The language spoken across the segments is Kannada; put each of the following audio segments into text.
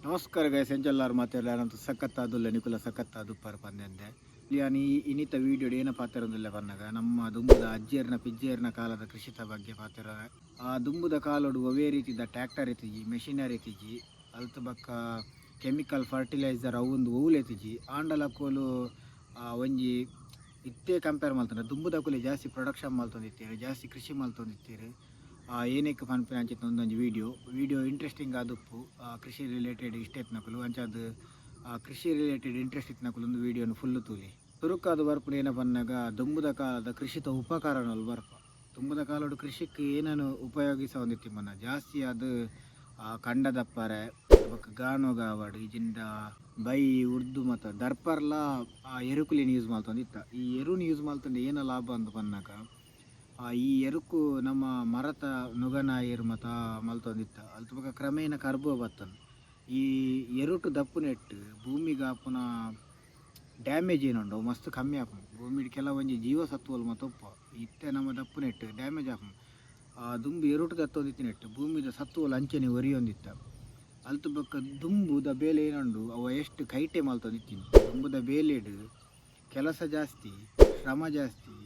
ನಮಸ್ಕಾರ ಗೈಸ್ ಎಂಚೆಲ್ಲಾರು ಮಾತಾಡಲಾರಂತ ಸಖತ್ತಾದುಲ್ಲ ನಿಕುಲ ಸಖತ್ತಾದು ಪರ್ ಪಂದ್ಯಂದೆ ನಾನು ಇನ್ನಿತ ವೀಡಿಯೋ ಏನ ಪಾತಿರೋದಿಲ್ಲ ಬಂದಾಗ ನಮ್ಮ ದುಂಬುದ ಅಜ್ಜೇರ್ನ ಪಿಜ್ಜೇರ್ನ ಕಾಲದ ಕೃಷಿತ ಬಗ್ಗೆ ಪಾತಿರ ಆ ದುಂಬುದ ಕಾಲೋಡು ಒವೇ ರೀತಿದ ಟ್ರ್ಯಾಕ್ಟರ್ ಎತ್ತಿಜಿ ಮೆಷಿನರಿ ಎತ್ತಿಜಿ ಅಲ್ತ ಬಕ್ಕ ಕೆಮಿಕಲ್ ಫರ್ಟಿಲೈಸರ್ ಅವಂದು ಹೂಲು ಎತ್ತಿಜಿ ಆಂಡಲಕೋಲು ಒಂಜಿ ಇತ್ತೇ ಕಂಪೇರ್ ಮಾಡ್ತಾರೆ ದುಂಬುದ ಕೂಲಿ ಜಾಸ್ತಿ ಪ್ರೊಡಕ್ಷನ್ ಮಾಡ್ತೊಂದಿತ್ತೀರಿ ಜಾಸ್ತಿ ಕೃಷಿ ಮಾಡ್ತೊಂದಿತ್ತೀರಿ ಏನಕ್ಕೆ ಪನ್ಪೆ ಅಂಚಿತ್ತು ಒಂದೊಂದು ವಿಡಿಯೋ ಇಂಟ್ರೆಸ್ಟಿಂಗ್ ಆದಪ್ಪು ಕೃಷಿ ರಿಲೇಟೆಡ್ ಇಷ್ಟ ಎತ್ನಕಲು ಅಂಚದು ಕೃಷಿ ರಿಲೇಟೆಡ್ ಇಂಟ್ರೆಸ್ಟ್ ಇತ್ನಕಲು ಒಂದು ವೀಡಿಯೋನ ಫುಲ್ಲು ತೂಲಿ ತುರುಕಾದ ಬರ್ಪು ಏನ ಬಂದಾಗ ದುಂಬುದ ಕಾಲದ ಕೃಷಿತ ಉಪಕರಣಗಳು ಬರ್ಪ ದುಂಬುದ ಕಾಲದ ಕೃಷಿಗೆ ಏನನ್ನು ಉಪಯೋಗಿಸ ಹೊಂದಿತ್ತಿಮ್ಮನ ಜಾಸ್ತಿ ಅದು ಕಂಡದಪ್ಪರೆ ಗಾನೋಗಾವಾಡು ಇಜಿಂದ ಬೈ ಉರ್ದು ಮತ್ತು ದರ್ಪರ್ಲ ಎರುಕುಲಿನ ಯೂಸ್ ಮಾಡ್ತೊಂದಿತ್ತ ಈ ಎರುನ ಯೂಸ್ ಮಾಡ್ತಂಡು ಏನೋ ಲಾಭ ಅಂತ ಬಂದಾಗ ಈ ಎರುಕು ನಮ್ಮ ಮರತ ನುಗನಾಯಿರ್ ಮತ ಮಲ್ತೊಂದಿತ್ತ ಅಲ್ತ ಬೊಕ ಕ್ರಮೇಣ ಕರ್ಬೋ ಬತ್ತನ್ ಈ ಎರುಟು ದಪ್ಪು ನೆಟ್ಟು ಭೂಮಿಗೆ ಆಪುನ ಡ್ಯಾಮೇಜ್ ಏನುಂಡು ಮಸ್ತ್ ಕಮ್ಮಿ ಆಪುನು ಭೂಮಿಡ್ ಕೆಲವೊಂಜಿ ಜೀವಸತ್ವಲು ಮತ್ತು ಒಪ್ಪ ಇತ್ತೆ ನಮ್ಮ ದಪ್ಪು ನೆಟ್ಟು ಡ್ಯಾಮೇಜ್ ಆಪುನು ದುಂಬು ಎರುಟು ದತ್ತೊಂದಿತ್ತು ನೆಟ್ಟು ಭೂಮಿದ ಸತ್ವಲು ಅಂಚನೆ ಒರಿಯೊಂದಿತ್ತ ಅಲ್ತ ಬೊಕ ದುಂಬುದ ಬೇಲೆ ಏನುಂಡು ಅವ ಎಷ್ಟು ಕೈಟೆ ಮಲ್ತೊಂದಿತ್ತೀನಿ ದುಂಬುದ ಬೇಲೆಡು ಕೆಲಸ ಜಾಸ್ತಿ ಶ್ರಮ ಜಾಸ್ತಿ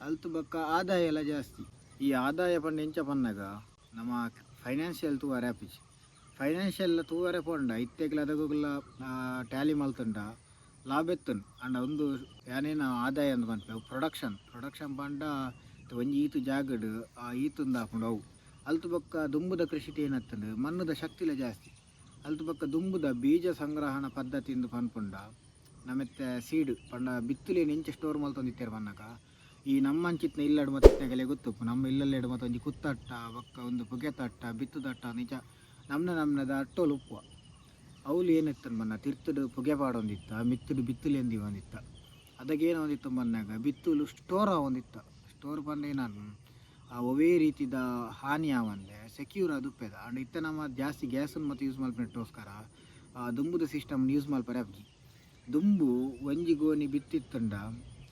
ಅಲ್ತು ಬಕ್ಕ ಆದಾಯ ಎಲ್ಲ ಜಾಸ್ತಿ ಈ ಆದಾಯ ಪಂಡ ಎಂಚ ಪನ್ನಾಗ ನಮ್ಮ ಫೈನಾನ್ಷಿಯಲ್ ತೂವರೆ ಆಪಿಜ್ ಫೈನಾನ್ಷಿಯಲ್ ತೂವರೆ ಪಂಡ ಇತ್ತೆಗ್ಲ ಅದಗುಲ್ಲ ಟ್ಯಾಲಿ ಮಲ್ತಂಡ ಲಾಭ ಎತ್ತನ್ ಅಂಡ ಒಂದು ಏನೇನು ಆದಾಯ ಅಂತ ಪನ್ಪೆ ಪ್ರೊಡಕ್ಷನ್ ಪಂಡ ಒಂಜಿ ಈತು ಜಾಗಡ್ ಈತುಂದು ಹಾಕೊಂಡು ಅವು ಅಲ್ತು ಬಕ್ಕ ದುಂಬುದ ಕೃಷಿ ಏನತ್ತಂಡು ಮಣ್ಣದ ಶಕ್ತಿಲ ಜಾಸ್ತಿ ಅಲ್ತು ಬಕ್ಕ ದುಂಬುದ ಬೀಜ ಸಂಗ್ರಹಣ ಪದ್ಧತಿಯಿಂದ ಪನ್ಪುಂಡ ನಮ್ಮತ್ತೆ ಸೀಡ್ ಪಂಡ ಬಿತ್ತುಲೇನು ಎಂಚ ಸ್ಟೋರ್ ಮಲ್ತೊಂದಿತ್ತೇರು ಪನ್ನಾಗ ಈ ನಮ್ಮ ಅಂಚಿತ್ನ ಇಲ್ಲಡು ಮತ್ತಿತ್ನಾಗೆಲೆ ಗೊತ್ತುಪ್ಪು ನಮ್ಮ ಇಲ್ಲಲ್ಲೆಡು ಮತ್ತು ಒಂಜಿ ಕುತ್ತಟ್ಟ ಬೊಕ್ಕ ಒಂದು ಪುಗೆತಟ್ಟ ಬಿತ್ತುದಟ್ಟ ನಿಜ ನಮ್ಮನದ ಅಟ್ಟೋಲು ಉಪ್ಪು ಅವಳು ಏನಿತ್ತನ್ ಬನ್ನ ತಿರ್ತುಡು ಪುಗೆ ಪಾಡೊಂದಿತ್ತ ಮಿತ್ತುಡು ಬಿತ್ತುಲೆಂದಿ ಒಂದಿತ್ತ ಅದಕ್ಕೇನು ಒಂದಿತ್ತು ಬಂದಾಗ ಬಿತ್ತುಲು ಸ್ಟೋರ್ ಒಂದಿತ್ತ ಸ್ಟೋರ್ ಬಂದು ನಾನು ಒವೇ ರೀತಿದ ಹಾನಿ ಆವಂದೆ ಸೆಕ್ಯೂರ್ ಅದು ಉಪ್ಪೆದ ಅಂಡ್ ಇತ್ತ ನಮ್ಮ ಜಾಸ್ತಿ ಗ್ಯಾಸನ್ನು ಮತ್ತು ಯೂಸ್ ಮಲ್ಪನೆಟ್ಟೋಸ್ಕರ ದುಂಬುದ ಸಿಸ್ಟಮ್ ಯೂಸ್ ಮಲ್ಪರೆ ಅಪ್ಜಿ ದುಂಬು ಒಂಜಿ ಗೋನಿ ಬಿತ್ತಿತ್ತಂಡ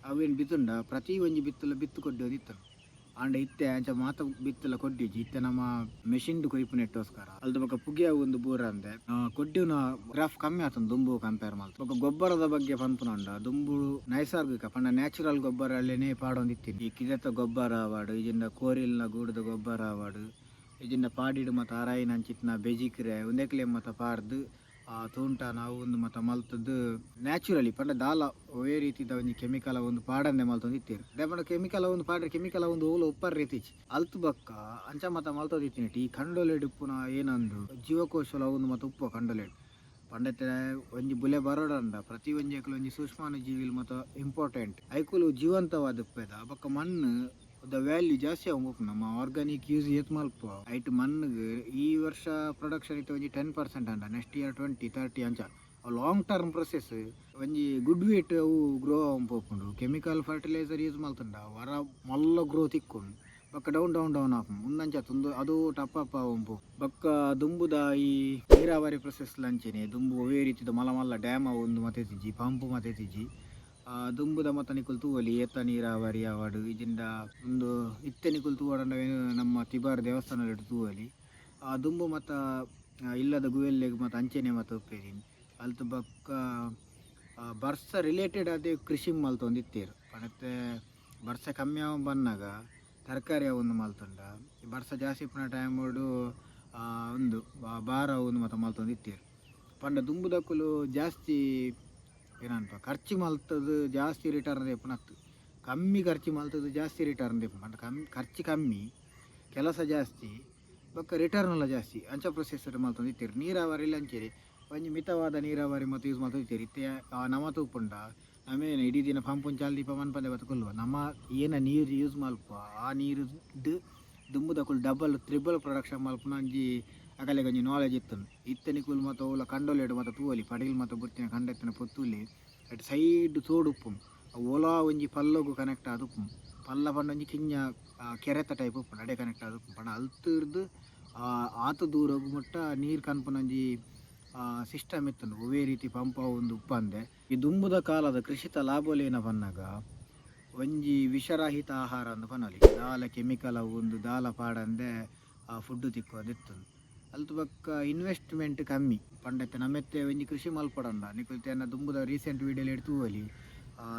ಅವೇನು ಬಿತ್ತುಂಡ ಪ್ರತಿ ಒಂಜಿ ಬಿತ್ತಲ ಬಿತ್ತು ಕೊಡ್ಡೋದಿತ್ತನು ಆಂಡ ಇತ್ತೆ ಅಂಚ ಮಾತ ಬಿತ್ತಲ ಕೊಡ್ಡಿಜಿ ಇತ್ತೆ ನಮ್ಮ ಮೆಷಿನ್ದು ಕೊಯ್ಪು ನೆಟ್ಟೋಸ್ಕರ ಅಲ್ದ ಬೊಕ ಪುಗಿಯ ಒಂದು ಬೂರ ಅಂದೆ ಕೊಡ್ಡಿನ ಗ್ರಾಫ್ ಕಮ್ಮಿ ಆತನು ದುಂಬು ಕಂಪೇರ್ ಮಾಡ್ತು ಬೊಕ ಗೊಬ್ಬರದ ಬಗ್ಗೆ ಪನ್ಪುನಂಡ ದುಂಬು ನೈಸರ್ಗಿಕ ಪಂಡ ನ್ಯಾಚುರಲ್ ಗೊಬ್ಬರ ಅಲ್ಲೇನೆ ಪಾಡೊಂದಿತ್ತೀನಿ ಈ ಕಿದೆತ ಗೊಬ್ಬರ ಆವಾಡು ಇಜಿಂದ ಕೋರಿಲ್ನ ಗೂಡದ ಗೊಬ್ಬರ ಆವಾಡು ಇಜಿಂದ ಪಾಡಿಡು ಮತ್ತು ಅರಾಯಿನ ಅಂಚಿತ್ನ ಬೆಜಿಕ್ರೆ ಒಂದೇಕ್ಲೆ ಮತ್ತು ಪಾರ್ದು ತೂಂಟ ನಾವು ಒಂದು ಮತ್ತು ಮಲ್ತದ್ದು ನ್ಯಾಚುರಲಿ ಪಂಡ ದಾಲ ಒವೇ ರೀತಿದ ಒಂದು ಕೆಮಿಕಲ್ ಒಂದು ಪಾಡಂದೆ ಮಲ್ತೊಂದಿತ್ತೇರು ಅದೇ ಪಂಡ ಕೆಮಿಕಲ್ ಒಂದು ಪಾಡ್ರೆ ಕೆಮಿಕಲ್ ಒಂದು ಓಲು ಉಪ್ಪರ್ ರೀತಿಚ್ ಅಲ್ತು ಬಕ್ಕ ಅಂಚ ಮತ್ತು ಮಲ್ತೊಂದಿತ್ತಿನಿಟ್ಟು ಈ ಕಂಡೊಲೆಡ್ ಉಪ್ಪುನ ಏನಂದು ಜೀವಕೋಶಲ ಒಂದು ಮತ್ತು ಉಪ್ಪು ಕಂಡೊಲೆಡ್ ಪಂಡತೆ ಒಂಜಿ ಬುಲೆ ಬರೋಡಂಡ ಪ್ರತಿ ಒಂಜಿ ಒಂಜಿ ಸೂಕ್ಷ್ಮಾಣು ಜೀವಿಲ್ ಮತ್ತು ಇಂಪಾರ್ಟೆಂಟ್ ಐಕುಲು ಜೀವಂತವಾದ ಉಪ್ಪೆದ ಬೊಕ್ಕ ಮಣ್ಣು ದ ವ್ಯಾಲ್ಯೂ ಜಾಸ್ತಿ ಆಗೋಪ್ಪು ನಮ್ಮ ಆರ್ಗಾನಿಕ್ ಯೂಸ್ ಏತ್ ಮಲ್ಪ ಐಟ್ ಮಣ್ಣಿಗೆ ಈ ವರ್ಷ ಪ್ರೊಡಕ್ಷನ್ ಇತ್ತು ಒಂಜಿ 10% ಅಂಡ ನೆಕ್ಸ್ಟ್ ಇಯರ್ 20-30 ಅಂಚ ಲಾಂಗ್ ಟರ್ಮ್ ಪ್ರೊಸೆಸ್ ಒಂಜಿ ಗುಡ್ ವೇಟ್ ಅವು ಗ್ರೋ ಆಗೋಪುಂಡು ಕೆಮಿಕಲ್ ಫರ್ಟಿಲೈಸರ್ ಯೂಸ್ ಮಲ್ತಂಡ ವರ ಮಲ್ಲ ಗ್ರೋತ್ ಇಕ್ಕೊಂಡು ಬೊಕ್ಕ ಡೌನ್ ಆಪು ಮುಂದಂಚ ತುಂದು ಅದು ಟಪ್ ಆವಂಪು ಬೊಕ್ಕ ದುಂಬುದ ಈ ನೀರಾವರಿ ಪ್ರೊಸೆಸ್ ಲಂಚನೆ ದುಂಬು ಒವೇ ರೀತಿದ ಮಲ್ಲ ಡ್ಯಾಮ್ ಒಂದು ಮತ್ತೆ ತಿಜ್ಜಿ ಪಂಪು ಮತ್ತೆ ತಿಜ್ಜಿ ದುಂಬುದ ಮತ್ತ ನಿಕುಲ್ ತೂವಲಿ ಏತ ನೀರಾವರಿ ಆವಾಡು ಇಜಿಂದ ಒಂದು ಇತ್ತೆ ನಿಕುಲ್ ತೂವಾಡಂಡ ನಮ್ಮ ತಿಬಾರ್ ದೇವಸ್ಥಾನದಲ್ಲಿ ತೂವಲಿ ದುಂಬು ಮತ್ತು ಇಲ್ಲದ ಗುವೆಲ್ಲೆಗ್ ಮತ್ತು ಅಂಚೆನೆ ಮತ್ತು ಉಪ್ಪೇರಿನಿ ಅಲ್ತು ಬೊಕ್ಕ ಬರ್ಸ ರಿಲೇಟೆಡ್ ಅದೇ ಕೃಷಿ ಮಲ್ತೊಂದಿತ್ತೇರು ಮತ್ತೆ ಬರ್ಸ ಕಮ್ಮಿ ಆಗ ಬಂದಾಗ ತರಕಾರಿ ಒಂದು ಮಲ್ತೊಂಡ ಬರ್ಸ ಜಾಸ್ತಿ ಪುನ ಟೈಮೋಡು ಒಂದು ಬಾರ ಒಂದು ಮತ್ತು ಮಲ್ತೊಂದಿತ್ತೇರು ಪಂಡ ದುಂಬುದಕ್ಕಲು ಜಾಸ್ತಿ ಏನಂತ ಖರ್ಚು ಮಲ್ತದ್ದು ಜಾಸ್ತಿ ರಿಟರ್ನ್ ದೆಪ್ಪುನತ್ತು ಕಮ್ಮಿ ಖರ್ಚು ಮಲ್ತದ್ದು ಜಾಸ್ತಿ ರಿಟರ್ನ್ ದೆಪ್ಪು ಅಂತ ಖರ್ಚು ಕಮ್ಮಿ ಕೆಲಸ ಜಾಸ್ತಿ ಬೊಕ್ಕ ರಿಟರ್ನ್ ಎಲ್ಲ ಜಾಸ್ತಿ ಅಂಚ ಪ್ರೊಸೆಸರ್ ಮಲ್ತೊಂದಿತ್ತೀರಿ ನೀರಾವರಿ ಅಂಚೇರಿ ಒಂಜಿ ಮಿತವಾದ ನೀರಾವರಿ ಮತ್ತು ಯೂಸ್ ಮಾಡ್ತೊಂದಿತ್ತೀರಿ ಇತ್ತೆ ನಮ ತೂಪುಂಡ ನಮೇನು ಇಡೀ ದಿನ ಪಂಪುನ್ ಚಾಲ್ದೀಪ ಮನ್ಪಂದೆ ಬತ್ತಕೊಲ್ವ ನಮ್ಮ ಏನ ನೀರು ಯೂಸ್ ಮಲ್ಪ ಆ ನೀರು ದುಂಬುದಕ್ಕುಲು ಡಬಲ್ ತ್ರಿಬಲ್ ಪ್ರೊಡಕ್ಷನ್ ಮಲ್ಪುನ ಒಂಜಿ ಅಗಲೆ ಒಂಜಿ ನಾಲೆಜ್ ಇತ್ತನು ಇತ್ತನಿಕುಲು ಮತ್ತು ಅವಳ ಕಂಡೊಲೆಡು ಮತ್ತು ತೂವಲಿ ಪಡಿಲ್ ಮತ್ತು ಬುರ್ತಿನ ಕಂಡೆತ್ತಿನ ಪೊತ್ತುಲಿ ಅಟ್ ಸೈಡ್ ತೋಡುಪ್ಪು ಓಲಾ ಒಂಜಿ ಪಲ್ಲಗು ಕನೆಕ್ಟ್ ಆದುಪ್ಪು ಪಲ್ಲ ಪಂಡ ಒಂಜಿ ಕಿಂಜ ಕೆರೆತ ಟೈಪ್ ಉಪ್ಪು ಅಡೆ ಕನೆಕ್ಟ್ ಆದುಪ್ಪು ಪಂಡ ಅಲ್ತಿರ್ದು ಆತ ದೂರ ಮುಟ್ಟ ನೀರು ಕನ್ಪುನೊಂಜಿ ಸಿಸ್ಟಮ್ ಇತ್ತನು ಒವೇ ರೀತಿ ಪಂಪ ಒಂದು ಉಪ್ಪಂದೆ ಈ ದುಂಬುದ ಕಾಲದ ಕೃಷಿತ ಲಾಭಲೇನ ಪನ್ನಾಗ ಒಂಜಿ ವಿಷರಹಿತ ಆಹಾರ ಅಂದು ಪನೊಲಿ ದಾಲ ಕೆಮಿಕಲ್ ಒಂದು ದಾಲ ಪಾಡಂದೆ ಫುಡ್ಡು ತಿಕ್ಕೋದಿತ್ತು ಅಲ್ತು ಬೊಕ್ಕ ಇನ್ವೆಸ್ಟ್ಮೆಂಟ್ ಕಮ್ಮಿ ಪಂಡತ್ತೆ ನಮ್ಮೆತ್ತೆ ಒಂಜಿ ಕೃಷಿ ಮಲ್ಪಡಂಡ ನಿಕುಲ್ತೆನ ದುಂಬುದ ರೀಸೆಂಟ್ ವೀಡಿಯೋಲಿ ಎಡ್ತು ತೂವೊಲಿ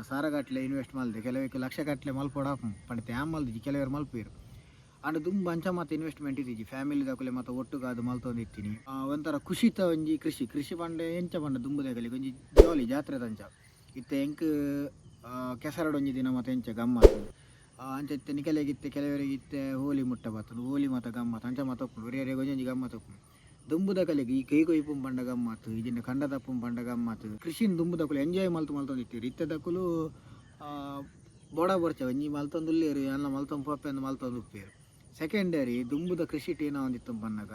ಸಾರಗಟ್ಲೆ ಇನ್ವೆಸ್ಟ್ ಮಲ್ದೆ ಕೆಲವಕ್ಕೆ ಲಕ್ಷ ಗಟ್ಟಲೆ ಮಲ್ಪಡ ಪಂಡತೆ ಆಮ್ ಮಲ್ದಿಜಿ ಕೆಲವರು ಮಲ್ಪೇರು ಅಂಡ್ ದುಂಬು ಅಂಚ ಮಾತ ಇನ್ವೆಸ್ಟ್ಮೆಂಟ್ ಇದ್ದೀಜಿ ಫ್ಯಾಮಿಲಿ ದಾಕುಲೆ ಮಾತ ಒಟ್ಟುಗಾದು ಮಲ್ತೊಂದಿತ್ತೀನಿ ಒಂಥರ ಖುಷಿತ ಒಂಜಿ ಕೃಷಿ ಪಂಡೆ ಎಂಚ ಪಂಡ ದುಂಬುದಾಗಲಿ ಒಂಜಿ ಜಾಲಿ ಜಾತ್ರೆ ದಂಚ ಇತ್ತೆ ಎಂಕ್ ಕೆಸರಡೊಂಜಿ ದಿನ ಮಾತ ಎಂಚ ಗಮ್ಮತ್ತು ಅಂಚ ಇತ್ತೆ ನಿಕಲೆಗಿತ್ತೆ ಕೆಲವರಿಗಿತ್ತೆ ಹೋಲಿ ಮುಟ್ಟ ಬತ್ತುಂಡು ಹೋಲಿ ಮಾತ ಗಮ್ಮತ್ತು ಅಂಚ ಮಾತ ಒಪ್ಪುಂಡು ಒರಿಯರೆ ಒಂಜೊಂಜಿ ಗಮ್ಮತ್ತು ಒಪ್ಪುಂಡು ದುಂಬುದ ಕಲೆಗೆ ಈ ಕೈ ಕೊಯ್ಪುಂ ಪಂಡ ಗಮ್ಮತ್ತು ಇಜಿಂದ ಕಂಡ ತಪ್ಪುಂ ಪಂಡ ಗಮ್ಮತ್ತು ಕೃಷಿನ ದುಂಬುದಕುಲು ಎಂಜಾಯ್ ಮಲ್ತೊಂದಿತ್ತೀರಿ ಇತ್ತದಕುಲು ಬೋಡ ಬರ್ಚ ಒಂಜಿ ಮಲ್ತೊಂದುಲ್ಲೇರು ಎಲ್ಲ ಮಲ್ತೊಂದು ಪಪ್ಪೆಂದು ಮಲ್ತೊಂದು ಉಪ್ಪೇರು ಸೆಕೆಂಡರಿ ದುಂಬುದ ಕೃಷಿ ಟೀನ ಒಂದಿತ್ತು ಪನ್ನಗ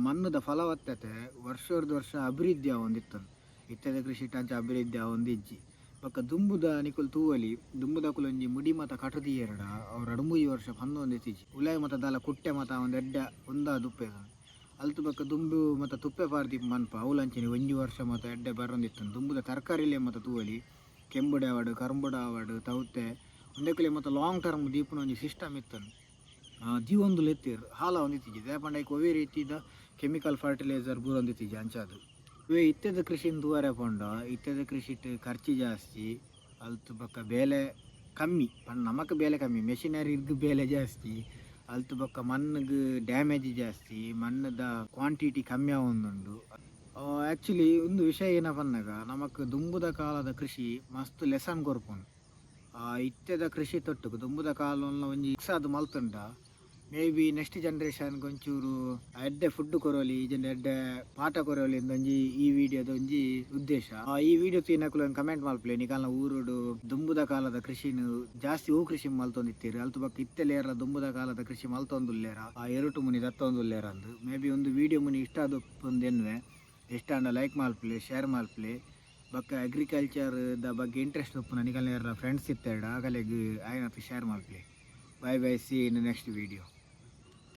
ಮಣ್ಣದ ಫಲವತ್ತತೆ ವರ್ಷ ಅಭಿವೃದ್ಧಿ ಒಂದಿತ್ತು ಇತ್ತದ ಕೃಷಿ ಟಂಚ ಅಭಿವೃದ್ಧಿ ಒಂದಿಜ್ಜಿ ಬೊಕ್ಕ ದುಂಬುದ ನಿಕುಲು ತೂವಲಿ ದುಂಬುದಕುಲು ಒಂಜಿ ಮುಡಿ ಮತ ಕಟದಿ ಎರಡ ಅವ್ರು 2-3 ವರ್ಷ ಪಂದೊಂದಿತ್ತಿಜಿ ಉಲಾಯಿ ಮತ ದಾಲ ಕುಟ್ಟೆ ಮತ ಒಂದು ಎಡ್ಡ ಉಪ್ಪೆ ಅಲ್ತು ಬೊಕ್ಕ ದುಂಬು ಮತ್ತು ತುಪ್ಪೆ ಪಾರ್ದಿ ಮನ್ಪ ಅವಲಂಚಿನ 1 ವರ್ಷ ಮತ್ತು ಎಡ್ಡೆ ಬರೊಂದಿತ್ತು ದುಂಬುದ ತರಕಾರಿಲೇ ಮತ್ತು ತೂವಲಿ ಕೆಂಬುಡೆ ಆವಡು ಕರಂಬುಡ ಆವಡು ತೌತೆ ಒಂದಕ್ಕಲೆ ಮತ್ತು ಲಾಂಗ್ ಟರ್ಮ್ ದೀಪನ ಒಂಜಿ ಸಿಸ್ಟಮ್ ಇತ್ತು ಜೀವೊಂದು ಎತ್ತಿರು ಹಾಲ ಒಂದಿತ್ತಿಜಿ ದೇಪಂಡ ಒವೇ ರೀತಿದ ಕೆಮಿಕಲ್ ಫರ್ಟಿಲೈಸರ್ ಬೂರೊಂದಿತ್ತಿಜಿ ಅಂಚಾದು ಇವೇ ಇತ್ತೆದ ಕೃಷಿನ ತೂವರೆ ಪಂಡ ಇತ್ತೆದ ಕೃಷಿಟ್ ಖರ್ಚು ಜಾಸ್ತಿ ಅಲ್ತು ಬೊಕ್ಕ ಬೇಲೆ ಕಮ್ಮಿ ಪಂಡ ನಮಕ್ ಬೇಲೆ ಕಮ್ಮಿ ಮೆಷಿನರಿಗ್ ಬೇಲೆ ಜಾಸ್ತಿ ಅಲ್ತು ಬೊಕ್ಕ ಮಣ್ಣಿಗೆ ಡ್ಯಾಮೇಜ್ ಜಾಸ್ತಿ ಮಣ್ಣದ ಕ್ವಾಂಟಿಟಿ ಕಮ್ಮಿ ಆವೊಂದುಂಡು ಆ್ಯಕ್ಚುಲಿ ಒಂದು ವಿಷಯ ಏನಪ್ಪ ಅಂದಾಗ ನಮಕ್ ದುಂಬುದ ಕಾಲದ ಕೃಷಿ ಮಸ್ತ್ ಲೆಸನ್ ಕೊರ್ಪುಂಡು ಇತ್ತೆದ ಕೃಷಿ ತೊಟ್ಟುಕು ದುಂಬುದ ಕಾಲಂಲ ಒಂಜಿ ಅದು ಮಲ್ತುಂಡ ಮೇ ಬಿ ನೆಕ್ಸ್ಟ್ ಜನ್ರೇಷನ್ಗೆ ಒಂಚೂರು ಎಡ್ಡೆ ಫುಡ್ ಕೊರೋಲಿ ಇಜಂಡ ಎಡ್ಡೆ ಪಾಠ ಕೊರೋಲಿ ಒಂಜಿ ಈ ವಿಡಿಯೋದ ಒಂಜಿ ಉದ್ದೇಶ ಈ ವಿಡಿಯೋ ತಿನ್ನಕುಲು ಕಮೆಂಟ್ ಮಲ್ಪಲೆ ನಿಕಾಲ್ನ ಊರುಡು ದುಂಬುದ ಕಾಲದ ಕೃಷಿನ ಜಾಸ್ತಿ ಹೂ ಕೃಷಿ ಮಲ್ತೊಂದಿತ್ತೀರಿ ಅಲ್ತು ಬೊಕ್ಕ ಇತ್ತೆಲೇರ ದುಂಬುದ ಕಾಲದ ಕೃಷಿ ಮಲ್ತೊಂದುಲ್ಲೇರ ಎರುಟು ಮುನಿ ದತ್ತೊಂದುಲ್ಲೇರ ಅಂದು ಮೇ ಬಿ ಒಂದು ವಿಡಿಯೋ ಮುನಿ ಇಷ್ಟ ಆದ ಎನ್ವೆ ಇಷ್ಟ ಅಂಡ ಲೈಕ್ ಮಲ್ಪಲೆ ಶೇರ್ ಮಲ್ಪಲೆ ಬೊಕ್ಕ ಅಗ್ರಿಕಲ್ಚರ್ದ ಬಗ್ಗೆ ಇಂಟ್ರೆಸ್ಟ್ ಉಪ್ಪು ನನಗೆ ಫ್ರೆಂಡ್ಸ್ ಇತ್ತೇಡ ಆಗಲೆಗ್ ಆಯ್ನತ್ತು ಶೇರ್ ಮಲ್ಪಲೆ. Bye bye, see you in the next video.